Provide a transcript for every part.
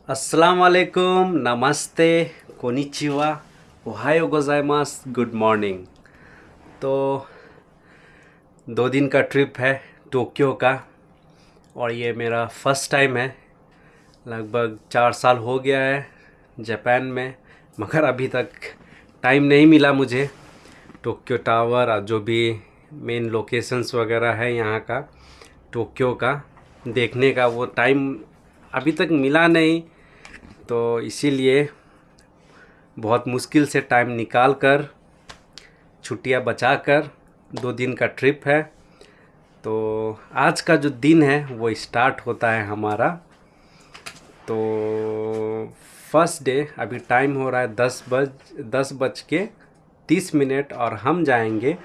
अस्सलाम वालेकुम, नमस्ते, कोनिचिवा, ओहायो गोजाइमास, गुड मॉर्निंग। तो 2 दिन का ट्रिप है टोक्यो का और ये मेरा फर्स्ट टाइम है। लगभग 4 साल हो गया है जापान में, मगर अभी तक टाइम नहीं मिला मुझे टोक्यो टावर और जो भी मेन लोकेशंस वगैरह है यहाँ का टोक्यो का देखने का, वो टाइम अभी तक मिला नहीं। तो इसीलिए बहुत मुश्किल से टाइम निकाल कर, छुट्टियां बचा कर 2 दिन का ट्रिप है। तो आज का जो दिन है वो स्टार्ट होता है हमारा। तो फर्स्ट डे, अभी टाइम हो रहा है 10 बज के 30 मिनट और हम जाएंगे।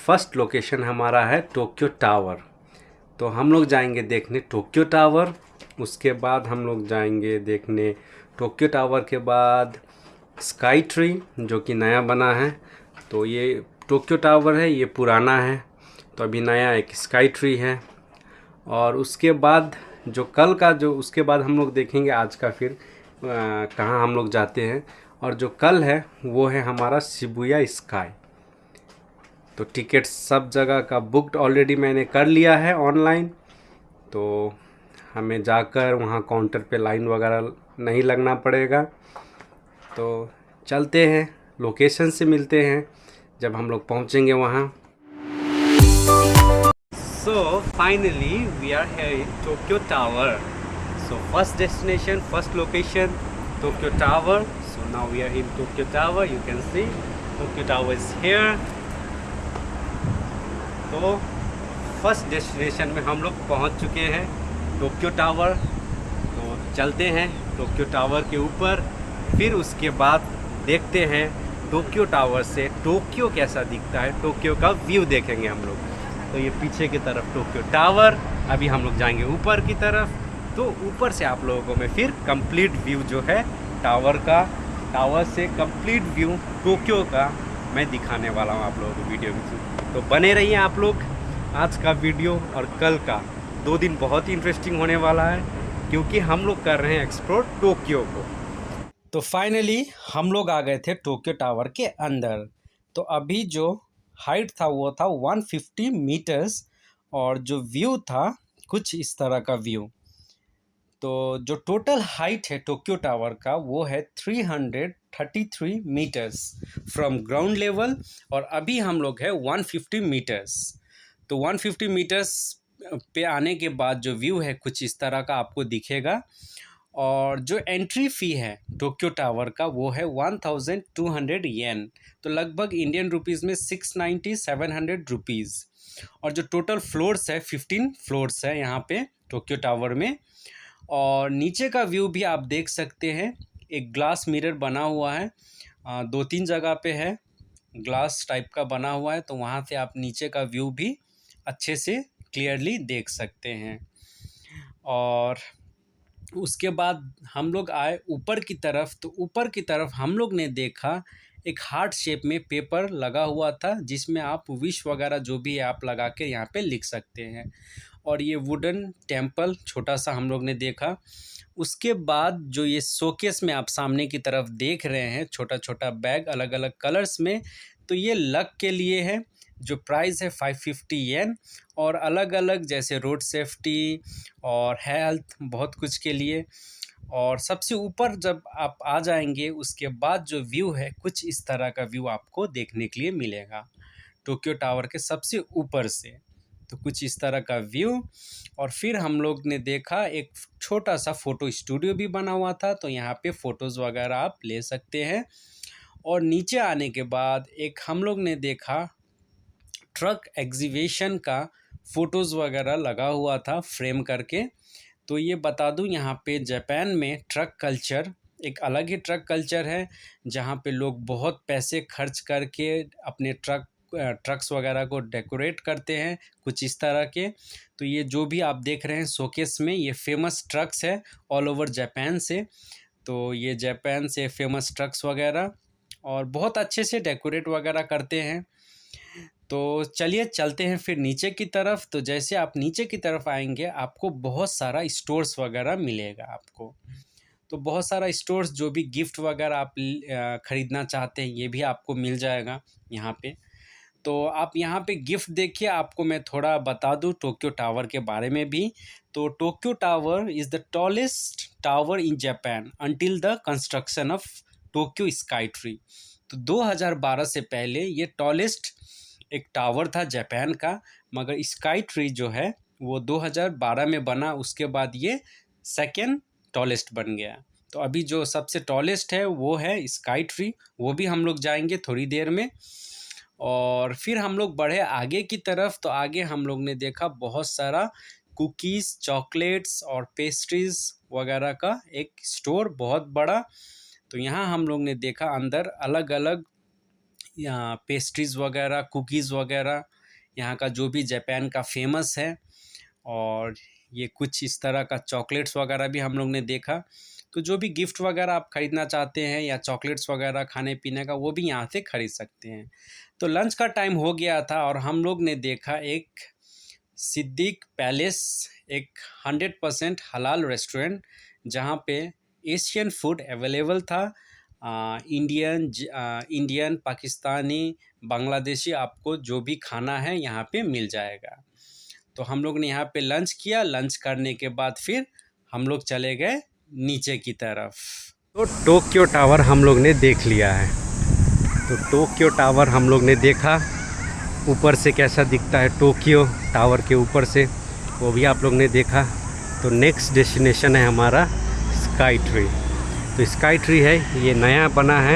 फर्स्ट लोकेशन हमारा है टोक्यो टावर। तो हम लोग जाएंगे देखने टोक्यो टावर। उसके बाद हम लोग जाएंगे देखने टोक्यो टावर के बाद स्काई ट्री जो कि नया बना है। तो ये टोक्यो टावर है, ये पुराना है, तो अभी नया एक स्काई ट्री है। और उसके बाद जो कल का, जो उसके बाद हम लोग देखेंगे आज का फिर कहाँ हम लोग जाते हैं। और जो कल है वो है हमारा शिबुया स्काई। तो टिकट सब जगह का बुकड ऑलरेडी मैंने कर लिया है ऑनलाइन। तो हमें जाकर वहाँ काउंटर पे लाइन वगैरह नहीं लगना पड़ेगा। तो चलते हैं, लोकेशन से मिलते हैं जब हम लोग पहुँचेंगे वहाँ। So finally we are here in Tokyo Tower. So first destination, first location, Tokyo Tower. So now we are in Tokyo Tower. You can see Tokyo Tower is here. तो फर्स्ट डेस्टिनेशन में हम लोग पहुंच चुके हैं, Tokyo tower. तो चलते हैं टोक्यो टावर के ऊपर, फिर उसके बाद देखते हैं टोक्यो टावर से टोक्यो कैसा दिखता है, टोक्यो का व्यू देखेंगे हम लोग। तो ये पीछे की तरफ टोक्यो टावर, अभी हम लोग जाएंगे ऊपर की तरफ। तो ऊपर से आप लोगों को मैं फिर कंप्लीट व्यू जो है टावर का, टावर से कंप्लीट व्यू टोक्यो का मैं दिखाने वाला हूँ आप लोगों को वीडियो में। तो बने रहिए आप लोग। आज का वीडियो और कल का 2 दिन बहुत ही इंटरेस्टिंग होने वाला है, क्योंकि हम लोग कर रहे हैं एक्सप्लोर टोक्यो को। तो फाइनली हम लोग आ गए थे टोक्यो टावर के अंदर। तो अभी जो हाइट था वो था 150 मीटर्स और जो व्यू था कुछ इस तरह का व्यू। तो जो टोटल हाइट है टोक्यो टावर का वो है 333 मीटर्स फ्रॉम ग्राउंड लेवल, और अभी हम लोग है 150 मीटर्स। तो 150 मीटर्स पे आने के बाद जो व्यू है कुछ इस तरह का आपको दिखेगा। और जो एंट्री फ़ी है टोक्यो टावर का वो है 1200 येन, तो लगभग इंडियन रुपीज़ में 690-700 रुपीज़। और जो टोटल फ्लोर्स है 15 फ्लोर्स है यहाँ पे टोक्यो टावर में। और नीचे का व्यू भी आप देख सकते हैं, एक ग्लास मिरर बना हुआ है, 2-3 जगह पे है, ग्लास टाइप का बना हुआ है। तो वहाँ से आप नीचे का व्यू भी अच्छे से क्लियरली देख सकते हैं। और उसके बाद हम लोग आए ऊपर की तरफ। तो ऊपर की तरफ हम लोग ने देखा एक हार्ट शेप में पेपर लगा हुआ था, जिसमें आप विश वगैरह जो भी है आप लगा के यहाँ पे लिख सकते हैं। और ये वुडन टेम्पल छोटा सा हम लोग ने देखा। उसके बाद जो ये शोकेस में आप सामने की तरफ देख रहे हैं छोटा छोटा बैग अलग अलग कलर्स में, तो ये लक के लिए है। जो प्राइस है 550 येन, और अलग अलग जैसे रोड सेफ्टी और हेल्थ बहुत कुछ के लिए। और सबसे ऊपर जब आप आ जाएंगे उसके बाद जो व्यू है कुछ इस तरह का व्यू आपको देखने के लिए मिलेगा टोक्यो टावर के सबसे ऊपर से। तो कुछ इस तरह का व्यू। और फिर हम लोग ने देखा एक छोटा सा फ़ोटो स्टूडियो भी बना हुआ था, तो यहाँ पे फ़ोटोज़ वगैरह आप ले सकते हैं। और नीचे आने के बाद एक हम लोग ने देखा ट्रक एग्जीबिशन का फ़ोटोज़ वगैरह लगा हुआ था फ्रेम करके। तो ये बता दूं, यहाँ पे जापान में ट्रक कल्चर एक अलग ही ट्रक कल्चर है, जहाँ पे लोग बहुत पैसे खर्च करके अपने ट्रक्स वगैरह को डेकोरेट करते हैं कुछ इस तरह के। तो ये जो भी आप देख रहे हैं शोकेस में, ये फेमस ट्रक्स है ऑल ओवर जापान से। तो ये जापान से फेमस ट्रक्स वगैरह और बहुत अच्छे से डेकोरेट वगैरह करते हैं। तो चलिए चलते हैं फिर नीचे की तरफ। तो जैसे आप नीचे की तरफ आएंगे आपको बहुत सारा स्टोर्स वगैरह मिलेगा आपको। तो बहुत सारा स्टोर्स जो भी गिफ्ट वगैरह आप ख़रीदना चाहते हैं ये भी आपको मिल जाएगा यहाँ पे। तो आप यहाँ पे गिफ्ट देखिए, आपको मैं थोड़ा बता दूँ टोक्यो टावर के बारे में भी। तो Tokyo tower is the tallest tower in Japan until the construction of Tokyo sky tree. तो 2012 से पहले ये टॉलेस्ट एक टावर था जापान का, मगर स्काई ट्री जो है वो 2012 में बना, उसके बाद ये सेकेंड टॉलेस्ट बन गया। तो अभी जो सबसे टॉलेस्ट है वो है स्काई ट्री, वो भी हम लोग जाएंगे थोड़ी देर में। और फिर हम लोग बढ़े आगे की तरफ, तो आगे हम लोग ने देखा बहुत सारा कुकीज़, चॉकलेट्स और पेस्ट्रीज़ वगैरह का एक स्टोर बहुत बड़ा। तो यहाँ हम लोग ने देखा अंदर अलग अलग यहाँ पेस्ट्रीज़ वगैरह, कुकीज़ वगैरह, यहाँ का जो भी जापान का फेमस है। और ये कुछ इस तरह का चॉकलेट्स वगैरह भी हम लोग ने देखा। तो जो भी गिफ्ट वगैरह आप ख़रीदना चाहते हैं या चॉकलेट्स वगैरह खाने पीने का, वो भी यहाँ से ख़रीद सकते हैं। तो लंच का टाइम हो गया था और हम लोग ने देखा एक सिद्दीक पैलेस, एक 100% हलाल रेस्टोरेंट, जहाँ पे एशियन फूड अवेलेबल था। इंडियन, पाकिस्तानी, बांग्लादेशी, आपको जो भी खाना है यहाँ पे मिल जाएगा। तो हम लोग ने यहाँ पे लंच किया। लंच करने के बाद फिर हम लोग चले गए नीचे की तरफ। तो टोक्यो टावर हम लोग ने देख लिया है। तो टोक्यो टावर हम लोग ने देखा, ऊपर से कैसा दिखता है टोक्यो टावर के ऊपर से, वो भी आप लोग ने देखा। तो नेक्स्ट डेस्टिनेशन है हमारा स्काई ट्री। तो स्काई ट्री है, ये नया बना है।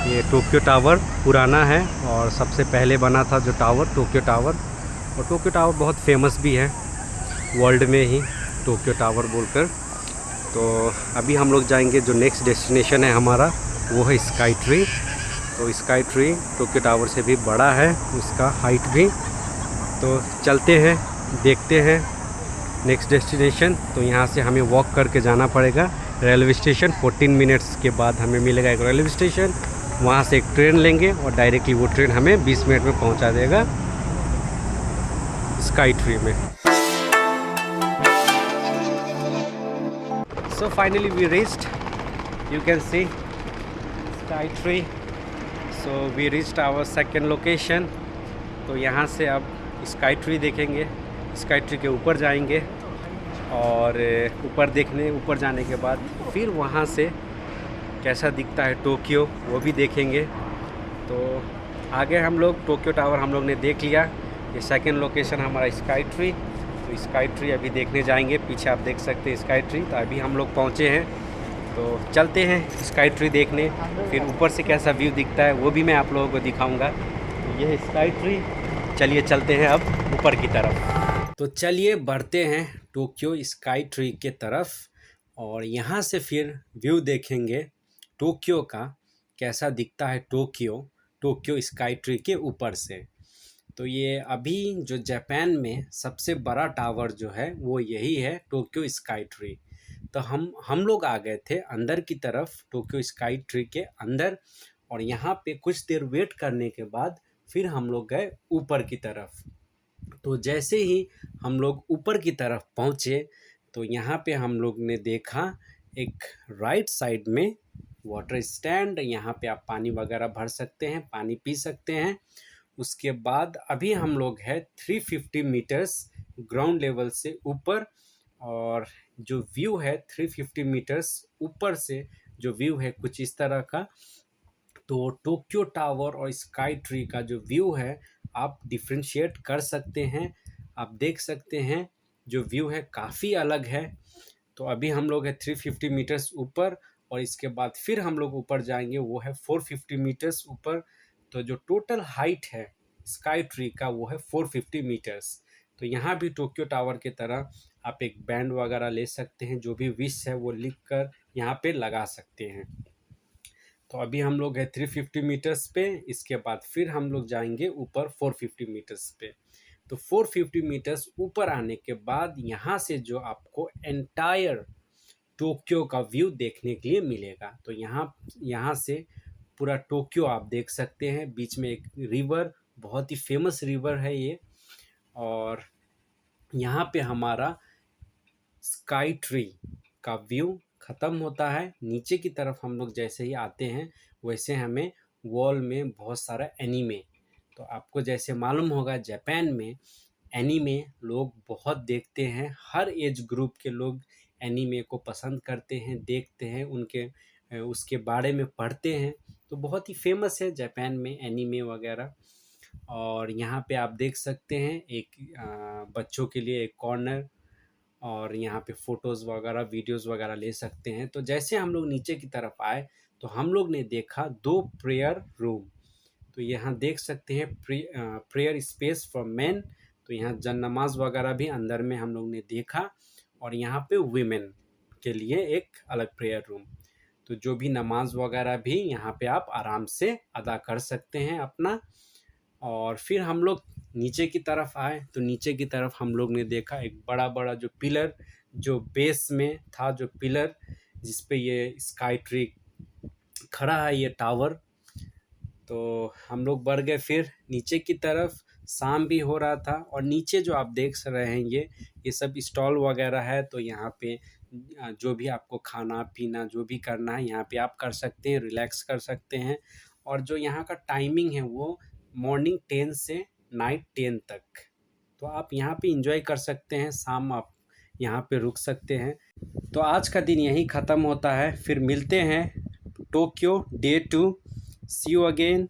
ये टोक्यो टावर पुराना है और सबसे पहले बना था जो टावर, टोक्यो टावर। और टोक्यो टावर बहुत फेमस भी है वर्ल्ड में ही, टोक्यो टावर बोलकर। तो अभी हम लोग जाएंगे, जो नेक्स्ट डेस्टिनेशन है हमारा वो है स्काई ट्री। तो स्काई ट्री टोक्यो टावर से भी बड़ा है, उसका हाइट भी। तो चलते हैं, देखते हैं नेक्स्ट डेस्टिनेशन। तो यहाँ से हमें वॉक करके जाना पड़ेगा रेलवे स्टेशन। 14 मिनट्स के बाद हमें मिलेगा एक रेलवे स्टेशन, वहाँ से एक ट्रेन लेंगे और डायरेक्टली वो ट्रेन हमें 20 मिनट में पहुँचा देगा स्काई ट्री में। So finally we reached, you can see Sky Tree. So we reached our second location. तो यहाँ से अब स्काई ट्री देखेंगे, स्काई ट्री के ऊपर जाएंगे और ऊपर जाने के बाद फिर वहाँ से कैसा दिखता है टोक्यो वो भी देखेंगे। तो आगे हम लोग टोक्यो टावर हम लोग ने देख लिया। ये सेकंड लोकेशन हमारा स्काई ट्री। तो स्काई ट्री अभी देखने जाएंगे, पीछे आप देख सकते हैं स्काई ट्री। तो अभी हम लोग पहुँचे हैं, तो चलते हैं स्काई ट्री देखने। फिर ऊपर से कैसा व्यू दिखता है वो भी मैं आप लोगों को दिखाऊंगा। तो ये है स्काई ट्री। चलिए चलते हैं अब ऊपर की तरफ। तो चलिए बढ़ते हैं टोक्यो स्काई ट्री के तरफ और यहाँ से फिर व्यू देखेंगे टोक्यो का, कैसा दिखता है टोक्यो स्काई ट्री के ऊपर से। तो ये अभी जो जापान में सबसे बड़ा टावर जो है वो यही है, टोक्यो स्काई ट्री। तो हम लोग आ गए थे अंदर की तरफ, टोक्यो स्काई ट्री के अंदर। और यहाँ पे कुछ देर वेट करने के बाद फिर हम लोग गए ऊपर की तरफ। तो जैसे ही हम लोग ऊपर की तरफ पहुँचे, तो यहाँ पे हम लोग ने देखा एक राइट साइड में वाटर स्टैंड। यहाँ पे आप पानी वगैरह भर सकते हैं, पानी पी सकते हैं। उसके बाद अभी हम लोग है 350 मीटर्स ग्राउंड लेवल से ऊपर, और जो व्यू है 350 मीटर्स ऊपर से जो व्यू है कुछ इस तरह का। तो टोक्यो टावर और स्काई ट्री का जो व्यू है आप डिफ्रेंशिएट कर सकते हैं। आप देख सकते हैं जो व्यू है काफ़ी अलग है। तो अभी हम लोग है 350 मीटर्स ऊपर, और इसके बाद फिर हम लोग ऊपर जाएंगे, वो है 450 मीटर्स ऊपर। तो जो टोटल हाइट है स्काई ट्री का वो है 450 मीटर्स। तो यहाँ भी टोक्यो टावर की तरह आप एक बैंड वगैरह ले सकते हैं, जो भी विश है वो लिख कर यहाँ पे लगा सकते हैं। तो अभी हम लोग है 350 मीटर्स पे, इसके बाद फिर हम लोग जाएंगे ऊपर 450 मीटर्स पे। तो 450 मीटर्स ऊपर आने के बाद यहाँ से जो आपको एंटायर टोक्यो का व्यू देखने के लिए मिलेगा। तो यहाँ से पूरा टोक्यो आप देख सकते हैं। बीच में एक रिवर, बहुत ही फेमस रिवर है ये। और यहाँ पे हमारा स्काई ट्री का व्यू ख़त्म होता है, नीचे की तरफ हम लोग जैसे ही आते हैं वैसे हमें वॉल में बहुत सारा एनीमे, तो आपको जैसे मालूम होगा जापान में एनीमे लोग बहुत देखते हैं, हर एज ग्रुप के लोग एनीमे को पसंद करते हैं, देखते हैं, उनके उसके बारे में पढ़ते हैं। तो बहुत ही फेमस है जापान में एनीमे वगैरह। और यहाँ पे आप देख सकते हैं एक बच्चों के लिए एक कॉर्नर, और यहाँ पे फ़ोटोज़ वगैरह वीडियोज़ वगैरह ले सकते हैं। तो जैसे हम लोग नीचे की तरफ आए तो हम लोग ने देखा 2 प्रेयर रूम। तो यहाँ देख सकते हैं प्रेयर स्पेस फॉर मेन, तो यहाँ जन नमाज वगैरह भी अंदर में हम लोग ने देखा। और यहाँ पे वीमेन के लिए एक अलग प्रेयर रूम, तो जो भी नमाज वगैरह भी यहाँ पे आप आराम से अदा कर सकते हैं अपना। और फिर हम लोग नीचे की तरफ आए तो नीचे की तरफ हम लोग ने देखा एक बड़ा बड़ा जो पिलर, जो बेस में था, जो पिलर जिस पे ये स्काई ट्री खड़ा है, ये टावर। तो हम लोग बढ़ गए फिर नीचे की तरफ, शाम भी हो रहा था। और नीचे जो आप देख रहे हैं ये सब स्टॉल वगैरह है। तो यहाँ पे जो भी आपको खाना पीना जो भी करना है यहाँ पे आप कर सकते हैं, रिलैक्स कर सकते हैं। और जो यहाँ का टाइमिंग है वो मॉर्निंग 10 से नाइट 10 तक, तो आप यहाँ पे एंजॉय कर सकते हैं, शाम आप यहाँ पे रुक सकते हैं। तो आज का दिन यहीं ख़त्म होता है, फिर मिलते हैं Tokyo day 2। See you again.